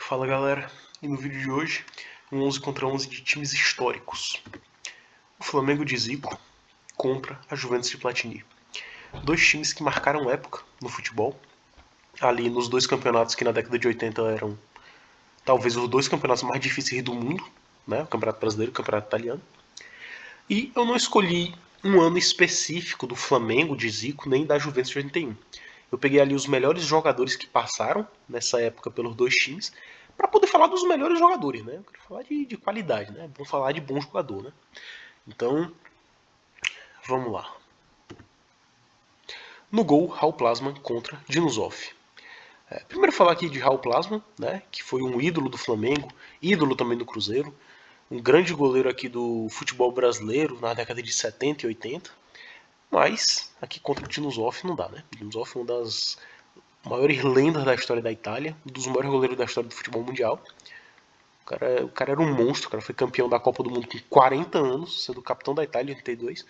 Fala galera, e no vídeo de hoje, um 11 contra 11 de times históricos. O Flamengo de Zico contra a Juventus de Platini. Dois times que marcaram época no futebol, ali nos dois campeonatos que na década de 80 eram talvez os dois campeonatos mais difíceis do mundo, né? O Campeonato Brasileiro e o Campeonato Italiano. E eu não escolhi um ano específico do Flamengo de Zico nem da Juventus de 81. Eu peguei ali os melhores jogadores que passaram nessa época pelos dois times para poder falar dos melhores jogadores, né? Eu quero falar de qualidade, né? Vamos falar de bom jogador, né? Então, vamos lá. No gol, Raul Plasman contra Dinozoff. Primeiro falar aqui de Raul Plasman, né? Que foi um ídolo do Flamengo, ídolo também do Cruzeiro, um grande goleiro aqui do futebol brasileiro na década de 70 e 80. Mas aqui contra o Dinozoff não dá, né? O Dinozoff é uma das maiores lendas da história da Itália, um dos maiores goleiros da história do futebol mundial. O cara era um monstro, o cara foi campeão da Copa do Mundo com 40 anos, sendo capitão da Itália em 82.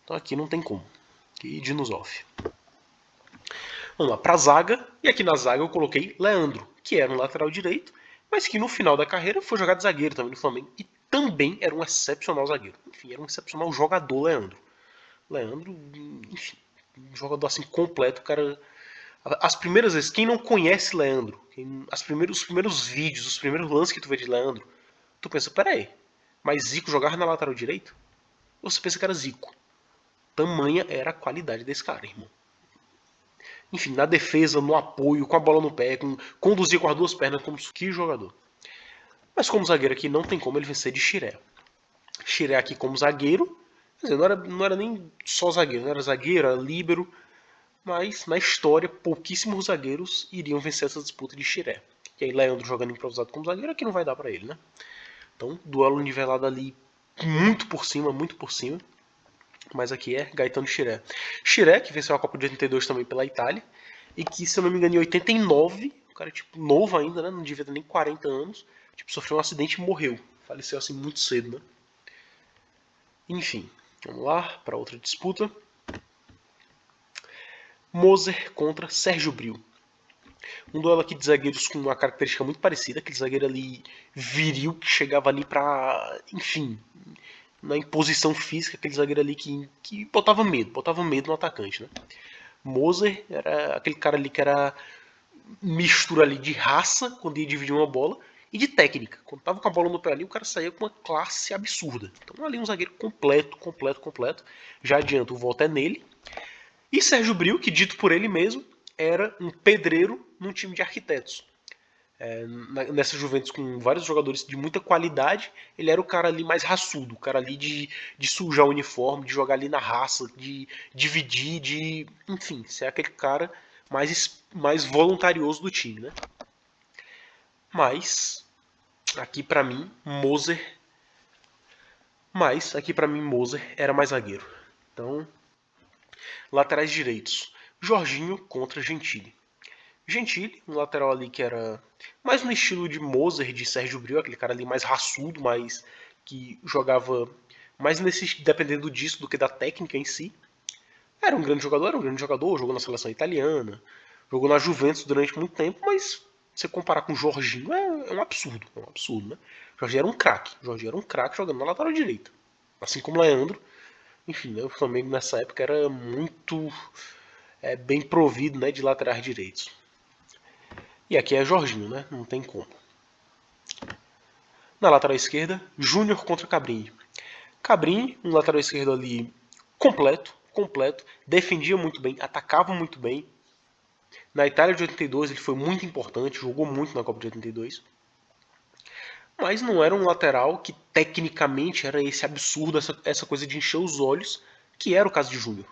Então aqui não tem como. Aqui Dinozoff. Vamos lá, pra zaga. E aqui na zaga eu coloquei Leandro, que era um lateral direito, mas que no final da carreira foi jogar de zagueiro também no Flamengo. E também era um excepcional zagueiro. Enfim, era um excepcional jogador, Leandro. Leandro, enfim, um jogador assim completo, o cara. As primeiras vezes, quem não conhece Leandro, os primeiros vídeos, os primeiros lances que tu vê de Leandro, tu pensa, peraí, mas Zico jogava na lateral direito? Você pensa que era Zico. Tamanha era a qualidade desse cara, irmão. Enfim, na defesa, no apoio, com a bola no pé, conduzir com as duas pernas, como que jogador. Mas como zagueiro aqui, não tem como ele vencer de Xiré. Xiré aqui como zagueiro, quer dizer, não era nem só zagueiro, não era zagueiro, era líbero, mas na história pouquíssimos zagueiros iriam vencer essa disputa de Xiré. E aí Leandro jogando improvisado como zagueiro, aqui não vai dar pra ele, né? Então, duelo nivelado ali muito por cima, muito por cima. Mas aqui é Gaetano Xiré. Xiré, que venceu a Copa de 82 também pela Itália, e que, se eu não me engano, em 89, o cara, tipo, novo ainda, né? Não devia ter nem 40 anos, tipo, sofreu um acidente e morreu. Faleceu assim muito cedo, né? Enfim, vamos lá para outra disputa. Moser contra Sérgio Bril. Um duelo aqui de zagueiros com uma característica muito parecida, aquele zagueiro ali viril que chegava ali pra, enfim, na imposição física, aquele zagueiro ali que botava medo no atacante, né? Moser era aquele cara ali que era mistura ali de raça quando ia dividir uma bola e de técnica. Quando tava com a bola no pé ali, o cara saía com uma classe absurda. Então ali um zagueiro completo. Já adianto, o voto é nele. E Sérgio Bril, que dito por ele mesmo, era um pedreiro num time de arquitetos. Nessa Juventus com vários jogadores de muita qualidade, ele era o cara ali mais raçudo, o cara ali de sujar o uniforme, de jogar ali na raça, de dividir, de. Enfim, ser aquele cara mais voluntarioso do time, né? Mas, aqui pra mim, Moser. Mas, aqui pra mim, Moser era mais zagueiro. Então, laterais direitos: Jorginho contra Gentili. Gentili, um lateral ali que era mais no estilo de Moser, de Sérgio Bril, aquele cara ali mais raçudo, mais que jogava mais nesse dependendo disso do que da técnica em si. Era um grande jogador, jogou na seleção italiana, jogou na Juventus durante muito tempo, mas você comparar com o Jorginho é um absurdo, né? Jorginho era um craque, jogando na lateral direita, assim como Leandro. Enfim, né, o Flamengo nessa época era muito bem provido, né, de laterais direitos. E aqui é Jorginho, né? Não tem como. Na lateral esquerda, Júnior contra Cabrini. Cabrini, um lateral esquerdo ali completo, defendia muito bem, atacava muito bem. Na Itália de 82 ele foi muito importante, jogou muito na Copa de 82. Mas não era um lateral que tecnicamente era esse absurdo, essa coisa de encher os olhos, que era o caso de Júnior.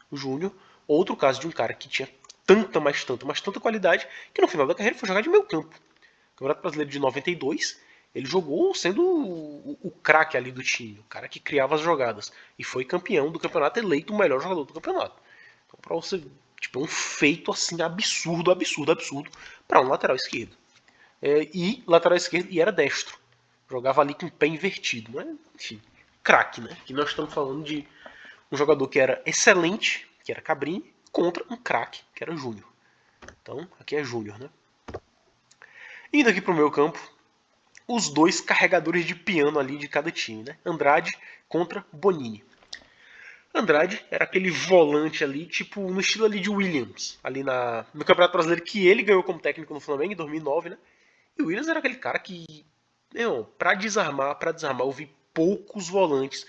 O Júnior, outro caso de um cara que tinha mas tanta qualidade, que no final da carreira foi jogar de meio campo. Campeonato Brasileiro de 92, ele jogou sendo o craque ali do time, o cara que criava as jogadas. E foi campeão do campeonato, eleito o melhor jogador do campeonato. Então, pra você, tipo, é um feito assim absurdo para um lateral esquerdo. E lateral esquerdo, e era destro. Jogava ali com o pé invertido, né? Enfim, craque, né? Que nós estamos falando de um jogador que era excelente, que era Cabrini, contra um craque, que era Júnior. Então, aqui é Júnior, né? Indo aqui pro meu campo, os dois carregadores de piano ali de cada time, né? Andrade contra Bonini. Andrade era aquele volante ali, tipo, no estilo ali de Williams, ali no Campeonato Brasileiro, que ele ganhou como técnico no Flamengo em 2009, né? E o Williams era aquele cara que, pra desarmar, eu vi poucos volantes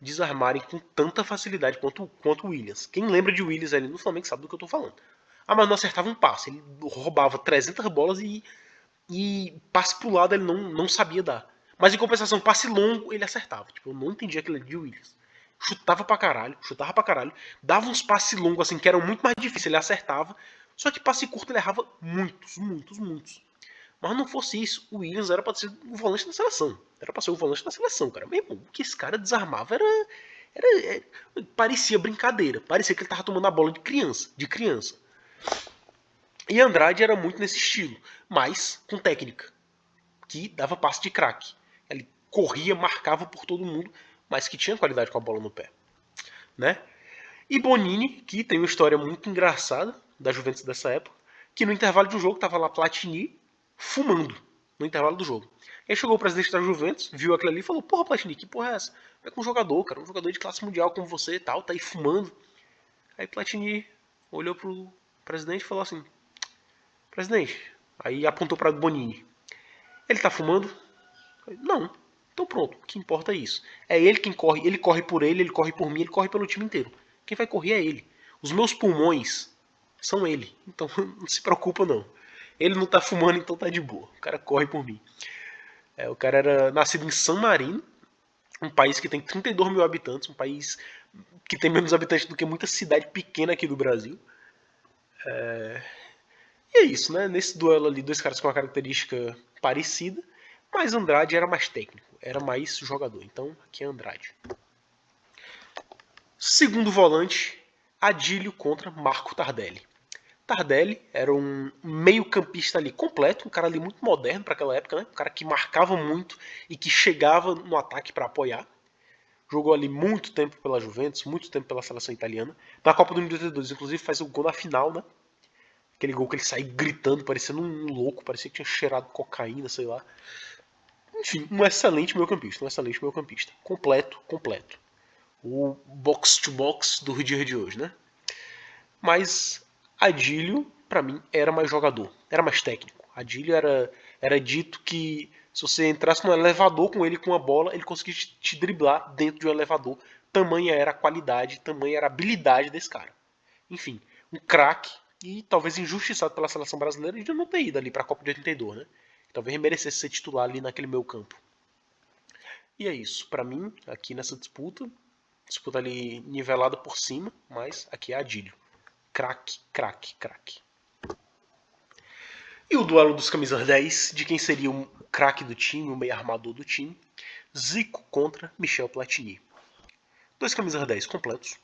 desarmarem com tanta facilidade quanto o Williams. Quem lembra de Williams ali no Flamengo sabe do que eu tô falando. Ah, mas não acertava um passe, ele roubava 300 bolas e passe pro lado ele não sabia dar. Mas em compensação, passe longo ele acertava. Tipo, eu não entendia aquele de Williams. Chutava pra caralho, dava uns passes longos assim que eram muito mais difíceis, ele acertava. Só que passe curto ele errava muitos. Mas não fosse isso, o Williams era pra ser o volante da seleção. Era pra ser o volante da seleção, cara. Meu irmão, o que esse cara desarmava parecia brincadeira. Parecia que ele tava tomando a bola de criança. E Andrade era muito nesse estilo, mas com técnica, que dava passe de craque. Ele corria, marcava por todo mundo, mas que tinha qualidade com a bola no pé, né? E Bonini, que tem uma história muito engraçada da Juventus dessa época, que no intervalo de um jogo tava lá Platini fumando no intervalo do jogo. Aí chegou o presidente da Juventus, viu aquilo ali e falou: "Porra, Platini, que porra é essa? É com um jogador, cara, um jogador de classe mundial como você e tal, tá aí fumando." Aí Platini olhou pro presidente e falou assim: "Presidente." Aí apontou para Bonini: "Ele tá fumando?" "Não." "Então pronto, o que importa é isso. É ele quem corre, ele corre por ele corre por mim, ele corre pelo time inteiro. Quem vai correr é ele. Os meus pulmões são ele. Então não se preocupa não. Ele não tá fumando, então tá de boa. O cara corre por mim." O cara era nascido em San Marino, um país que tem 32 mil habitantes, um país que tem menos habitantes do que muita cidade pequena aqui do Brasil. E é isso, né? Nesse duelo ali, dois caras com uma característica parecida, mas Andrade era mais técnico, era mais jogador. Então aqui é Andrade. Segundo volante, Adílio contra Marco Tardelli. Tardelli era um meio-campista ali completo, um cara ali muito moderno para aquela época, né? Um cara que marcava muito e que chegava no ataque para apoiar. Jogou ali muito tempo pela Juventus, muito tempo pela seleção italiana. Na Copa do Mundo de 82, inclusive, faz o gol na final, né? Aquele gol que ele sai gritando, parecendo um louco, parecia que tinha cheirado cocaína, sei lá. Enfim, um excelente meio-campista. Completo. O box-to-box do dia de hoje, né? Mas Adílio, pra mim, era mais jogador, era mais técnico. Adílio era dito que se você entrasse num elevador com ele com a bola, ele conseguia te driblar dentro de um elevador. Tamanha era a qualidade, tamanha era a habilidade desse cara. Enfim, um craque e talvez injustiçado pela seleção brasileira de não ter ido ali para a Copa de 82, né? Talvez merecesse ser titular ali naquele meio campo. E é isso, para mim, aqui nessa disputa ali nivelada por cima, mas aqui é Adílio. Craque. E o duelo dos camisas 10, de quem seria o craque do time, o meio armador do time, Zico contra Michel Platini. Dois camisas 10 completos.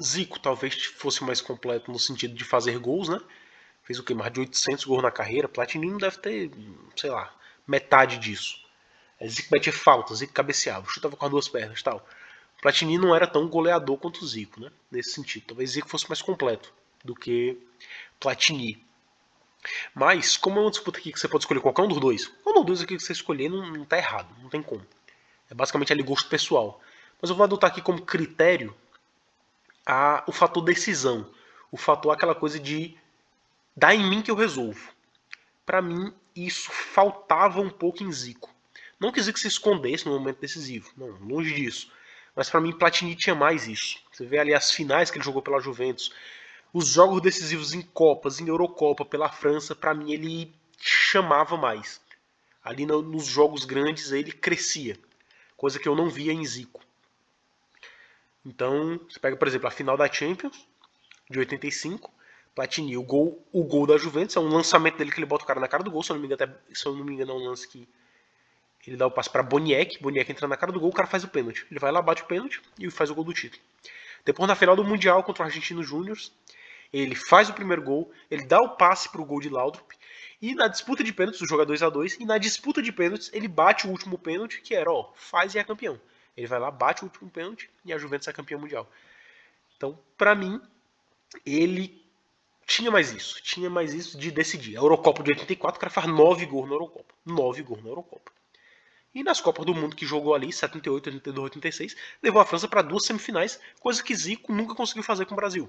Zico talvez fosse mais completo no sentido de fazer gols, né? Fez o que? Mais de 800 gols na carreira. Platini não deve ter, sei lá, metade disso. Zico batia falta, Zico cabeceava, chutava com as duas pernas e tal. Platini não era tão goleador quanto o Zico, né? Nesse sentido. Talvez Zico fosse mais completo do que Platini. Mas, como é uma disputa aqui que você pode escolher qualquer um dos dois, qualquer um dos dois aqui que você escolher não tá errado, não tem como. É basicamente ali gosto pessoal. Mas eu vou adotar aqui como critério o fator decisão. O fator aquela coisa de dá em mim que eu resolvo. Para mim, isso faltava um pouco em Zico. Não que Zico se escondesse no momento decisivo, não, longe disso. Mas para mim, Platini tinha mais isso. Você vê ali as finais que ele jogou pela Juventus, os jogos decisivos em Copas, em Eurocopa, pela França, para mim ele chamava mais. Ali nos jogos grandes ele crescia, coisa que eu não via em Zico. Então, você pega, por exemplo, a final da Champions, de 85, Platini, o gol da Juventus, é um lançamento dele que ele bota o cara na cara do gol, se eu não me engano é um lance que ele dá o passe para Boniek entra na cara do gol, o cara faz o pênalti. Ele vai lá, bate o pênalti e faz o gol do título. Depois na final do Mundial contra o Argentino Júnior, ele faz o primeiro gol, ele dá o passe para o gol de Laudrup, e na disputa de pênaltis, o jogo 2-2, e na disputa de pênaltis, ele bate o último pênalti, que era, faz e é campeão. Ele vai lá, bate o último pênalti e a Juventus é campeã mundial. Então, para mim, ele tinha mais isso de decidir. A Eurocopa de 84, o cara faz 9 gols na Eurocopa. 9 gols na Eurocopa. E nas Copas do Mundo que jogou ali, 78, 82, 86, levou a França para 2 semifinais, coisa que Zico nunca conseguiu fazer com o Brasil.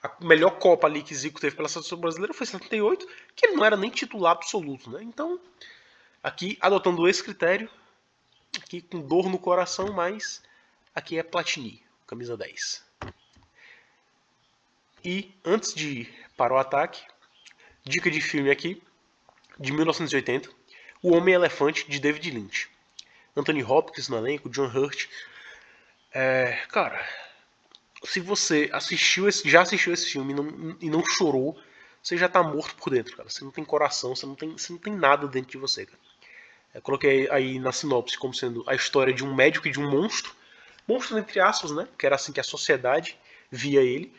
A melhor Copa ali que Zico teve pela seleção brasileira foi 78, que ele não era nem titular absoluto, né? Então, aqui adotando esse critério, aqui com dor no coração, mas aqui é Platini, camisa 10. E antes de ir para o ataque, dica de filme aqui, de 1980, O Homem-Elefante, de David Lynch. Anthony Hopkins no elenco, John Hurt. Cara, se você já assistiu esse filme e não chorou, você já tá morto por dentro, cara. Você não tem coração, você não tem nada dentro de você, cara. Eu coloquei aí na sinopse como sendo a história de um médico e de um monstro. Monstro entre aspas, né? Que era assim que a sociedade via ele.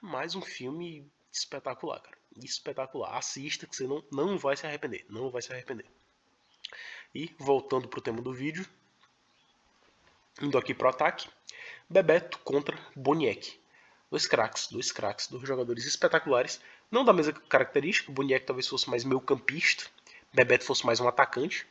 Mais um filme espetacular, cara. Espetacular. Assista que você não vai se arrepender. Não vai se arrepender. E voltando pro tema do vídeo, indo aqui pro ataque, Bebeto contra Boniek. Dois craques, dois jogadores espetaculares. Não da mesma característica, o Boniek talvez fosse mais meio campista, Bebeto fosse mais um atacante.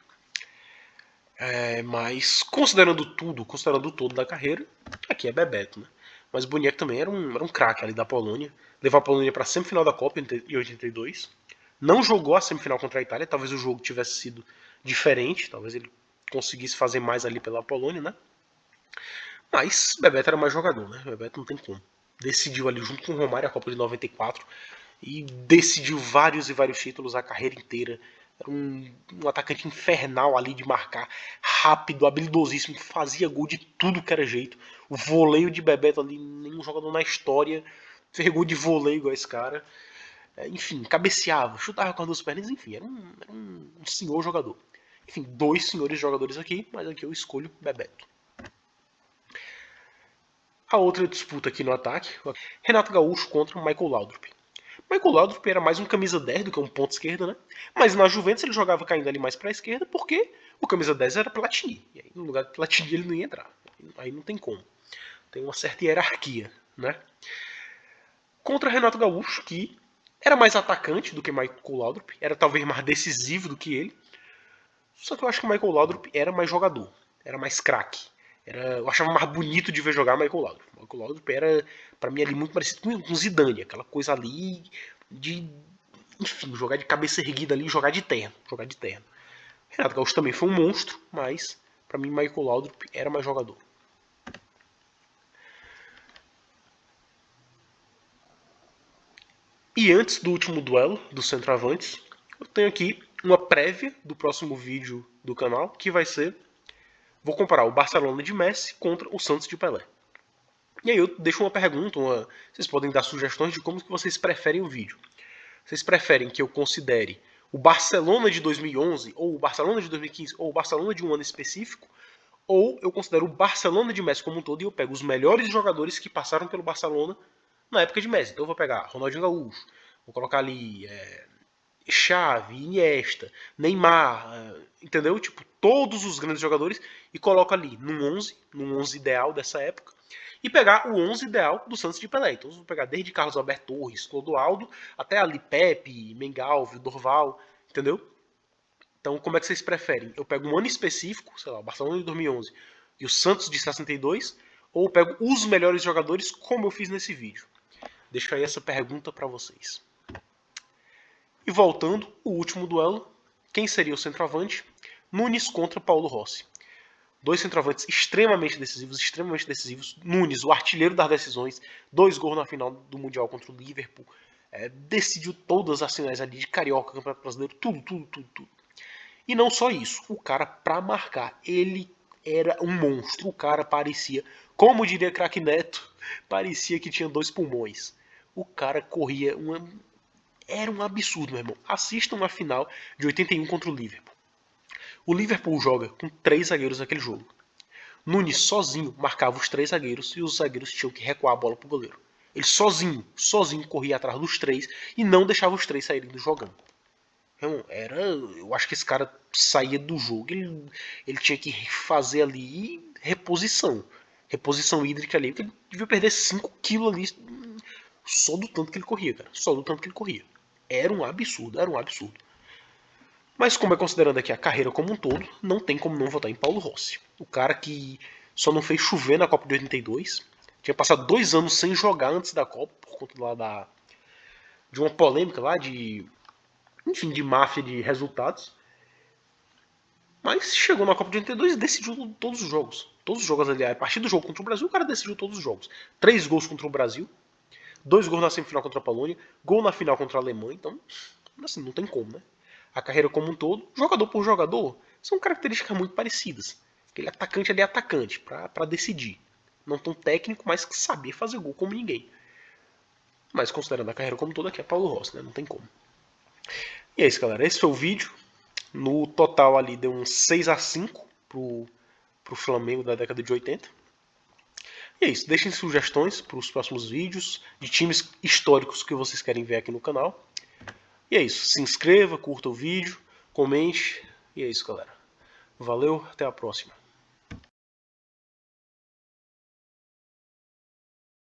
Mas considerando o todo da carreira, aqui é Bebeto, né? Mas o Boniek também era um craque ali da Polônia. Levou a Polônia para a semifinal da Copa em 82. Não jogou a semifinal contra a Itália, talvez o jogo tivesse sido diferente, talvez ele conseguisse fazer mais ali pela Polônia, né? Mas Bebeto era mais jogador, né? Bebeto não tem como. Decidiu ali junto com o Romário a Copa de 94 e decidiu vários e vários títulos a carreira inteira. Era um atacante infernal ali de marcar, rápido, habilidosíssimo, fazia gol de tudo que era jeito. O voleio de Bebeto ali, nenhum jogador na história fez gol de voleio igual esse cara. Enfim, cabeceava, chutava com as duas pernas, enfim, era um senhor jogador. Enfim, dois senhores jogadores aqui, mas aqui eu escolho Bebeto. A outra disputa aqui no ataque, Renato Gaúcho contra Michael Laudrup. Michael Laudrup era mais um camisa 10 do que um ponto esquerda, né? Mas na Juventus ele jogava caindo ali mais para a esquerda porque o camisa 10 era Platini. E aí no lugar de Platini ele não ia entrar. Aí não tem como. Tem uma certa hierarquia, né? Contra Renato Gaúcho, que era mais atacante do que Michael Laudrup, era talvez mais decisivo do que ele. Só que eu acho que o Michael Laudrup era mais jogador, era mais craque. Eu achava mais bonito de ver jogar Michael Laudrup. Michael Laudrup era, pra mim, ali muito parecido com Zidane, aquela coisa ali de, enfim, jogar de cabeça erguida ali e jogar de terno. Renato Gaúcho também foi um monstro, mas pra mim Michael Laudrup era mais jogador. E antes do último duelo dos centroavantes, eu tenho aqui uma prévia do próximo vídeo do canal, que vai ser, vou comparar o Barcelona de Messi contra o Santos de Pelé. E aí eu deixo uma pergunta, vocês podem dar sugestões de como que vocês preferem o vídeo. Vocês preferem que eu considere o Barcelona de 2011, ou o Barcelona de 2015, ou o Barcelona de um ano específico, ou eu considero o Barcelona de Messi como um todo e eu pego os melhores jogadores que passaram pelo Barcelona na época de Messi. Então eu vou pegar Ronaldinho Gaúcho, vou colocar ali Xavi, Iniesta, Neymar, entendeu? Tipo, todos os grandes jogadores e coloco ali num 11 ideal dessa época, e pegar o 11 ideal do Santos de Pelé. Então eu vou pegar desde Carlos Alberto Torres, Clodoaldo, até ali Pepe, Mengalvio, Dorval, entendeu? Então como é que vocês preferem? Eu pego um ano específico, sei lá, o Barcelona de 2011 e o Santos de 62, ou eu pego os melhores jogadores como eu fiz nesse vídeo? Deixo aí essa pergunta para vocês. E voltando, o último duelo, quem seria o centroavante? Nunes contra Paulo Rossi. Dois centroavantes extremamente decisivos. Nunes, o artilheiro das decisões, 2 gols na final do Mundial contra o Liverpool. Decidiu todas as finais ali de Carioca, Campeonato Brasileiro, tudo. E não só isso, o cara, pra marcar, ele era um monstro. O cara parecia, como diria Craque Neto, parecia que tinha 2 pulmões. O cara corria era um absurdo, meu irmão. Assistam a final de 81 contra o Liverpool. O Liverpool joga com 3 zagueiros naquele jogo. Nunes sozinho marcava os 3 zagueiros e os zagueiros tinham que recuar a bola pro goleiro. Ele sozinho corria atrás dos 3 e não deixava os 3 saírem do jogão. Eu acho que esse cara saía do jogo, ele tinha que fazer ali reposição hídrica ali, porque ele devia perder 5 kg ali Só do tanto que ele corria, cara. Só do tanto que ele corria. Era um absurdo, era um absurdo. Mas como é considerando aqui a carreira como um todo, não tem como não votar em Paulo Rossi. O cara que só não fez chover na Copa de 82. Tinha passado 2 anos sem jogar antes da Copa, por conta lá de uma polêmica lá enfim, de máfia de resultados. Mas chegou na Copa de 82 e decidiu todos os jogos. Todos os jogos, aliás, a partir do jogo contra o Brasil, o cara decidiu todos os jogos. 3 gols contra o Brasil, 2 gols na semifinal contra a Polônia, gol na final contra a Alemanha, então, assim, não tem como, né? A carreira como um todo, jogador por jogador, são características muito parecidas. Aquele atacante ali é atacante, pra decidir. Não tão técnico, mas que saber fazer gol como ninguém. Mas considerando a carreira como um todo, aqui é Paulo Rossi, né? Não tem como. E é isso, galera. Esse foi o vídeo. No total ali deu uns 6-5 pro Flamengo da década de 80. E é isso. Deixem sugestões para os próximos vídeos de times históricos que vocês querem ver aqui no canal. E é isso. Se inscreva, curta o vídeo, comente. E é isso, galera. Valeu, até a próxima.